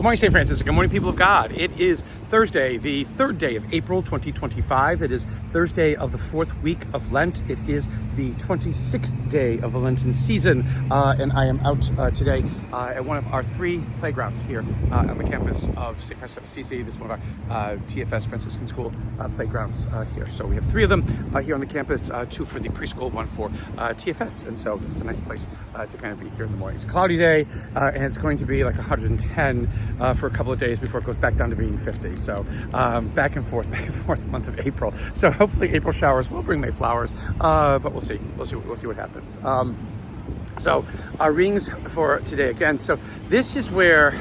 Good morning, St. Francis. Good morning, people of God. It is Thursday, the 3rd day of April, 2025. It is Thursday of the 4th week of Lent. It is the 26th day of the Lenten season, and I am out today at one of our 3 playgrounds here on the campus of St. Francis of Assisi. This is one of our TFS Franciscan School playgrounds here. So we have 3 of them here on the campus, 2 for the preschool, 1 for TFS, and so it's a nice place to kind of be here in the morning. It's a cloudy day, and it's going to be like 110 for a couple of days before it goes back down to being 50. So back and forth month of April. So hopefully April showers will bring May flowers, but we'll see what happens. So our readings for today again. So this is where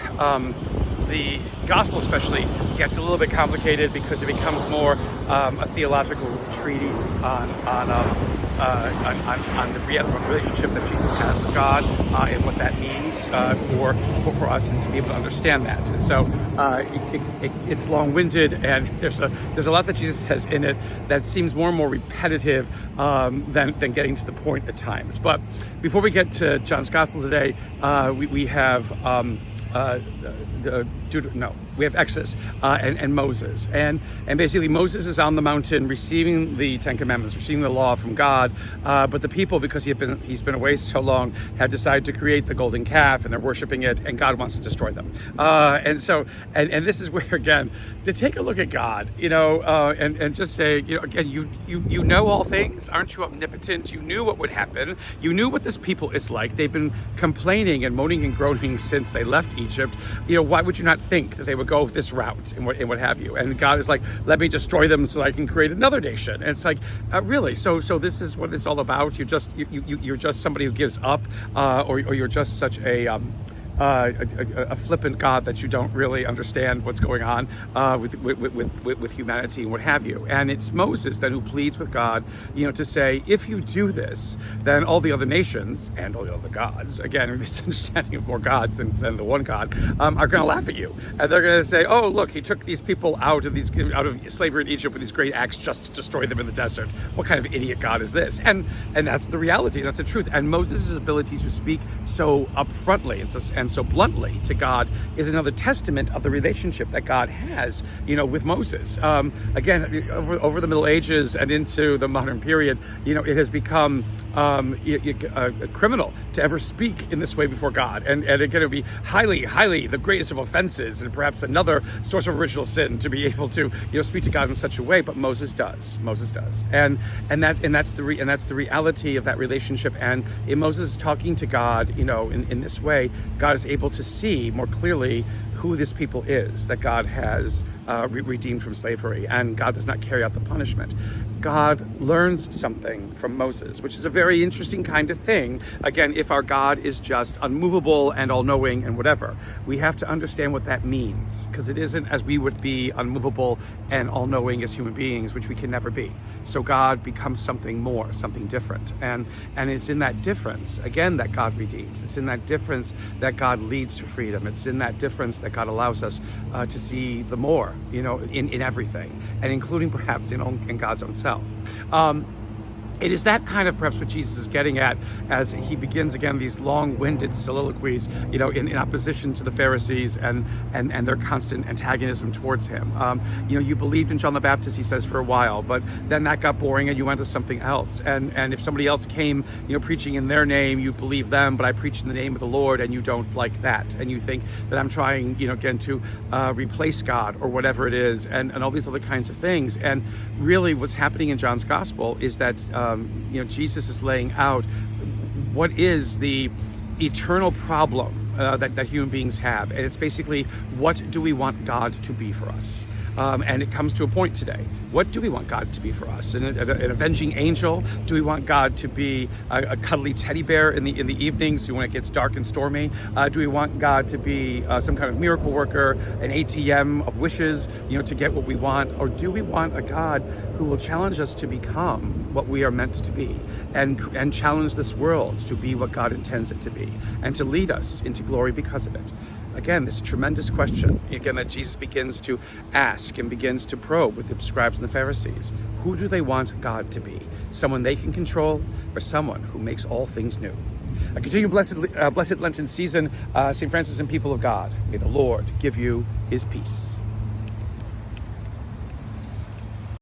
the gospel especially gets a little bit complicated because it becomes more a theological treatise on the relationship that Jesus has with God and what that means for us, and to be able to understand that. And so it's long-winded, and there's a lot that Jesus says in it that seems more and more repetitive than getting to the point at times. But before we get to John's gospel today, we have we have Exodus and Moses, and basically Moses is on the mountain receiving the 10 Commandments, receiving the law from God, but the people, because he's been away so long, have decided to create the golden calf, and they're worshiping it, and God wants to destroy them. And this is where, again, to take a look at God, and just say, again, you know all things. Aren't you omnipotent? You knew what would happen. You knew what this people is like. They've been complaining and moaning and groaning since they left Egypt. Why would you not think that they would go this route and what have you? And God is like, let me destroy them so I can create another nation. And it's like, really? So this is what it's all about? You're just somebody who gives up, or you're just such a flippant God that you don't really understand what's going on with humanity and what have you. And it's Moses then who pleads with God, to say, if you do this, then all the other nations and all the other gods, again, this understanding of more gods than the one God, are going to laugh at you, and they're going to say, oh, look, he took these people out of slavery in Egypt with these great acts just to destroy them in the desert. What kind of idiot God is this? And that's the reality. That's the truth. And Moses' ability to speak so upfrontly and so bluntly to God is another testament of the relationship that God has, with Moses. Again, over the Middle Ages and into the modern period, it has become a criminal to ever speak in this way before God, and again, it would be highly the greatest of offenses, and perhaps another source of original sin, to be able to speak to God in such a way. But Moses does, and that's the reality of that relationship. And in Moses talking to God, in this way, God is able to see more clearly who this people is that God has redeemed from slavery, and God does not carry out the punishment. God learns something from Moses, which is a very interesting kind of thing. Again, if our God is just unmovable and all-knowing and whatever, we have to understand what that means, because it isn't as we would be unmovable and all-knowing as human beings, which we can never be. So God becomes something more, something different. And it's in that difference, again, that God redeems. It's in that difference that God leads to freedom. It's in that difference that God allows us to see the more, in everything, and including perhaps in God's own self. It is that kind of perhaps what Jesus is getting at as he begins again these long-winded soliloquies, in opposition to the Pharisees and their constant antagonism towards him. You believed in John the Baptist, he says, for a while, but then that got boring and you went to something else. And if somebody else came, preaching in their name, you believe them, but I preach in the name of the Lord, and you don't like that. And you think that I'm trying, again, to replace God or whatever it is, and all these other kinds of things. And really what's happening in John's gospel is that Jesus is laying out what is the eternal problem that human beings have. And it's basically, what do we want God to be for us? And it comes to a point today. What do we want God to be for us? An avenging angel? Do we want God to be a cuddly teddy bear in the evenings when it gets dark and stormy? Do we want God to be some kind of miracle worker, an ATM of wishes, to get what we want? Or do we want a God who will challenge us to become what we are meant to be, and challenge this world to be what God intends it to be, and to lead us into glory because of it? Again, this tremendous question, again, that Jesus begins to ask and begins to probe with the scribes and the Pharisees. Who do they want God to be? Someone they can control, or someone who makes all things new? A continued blessed Lenten season, St. Francis and people of God. May the Lord give you his peace.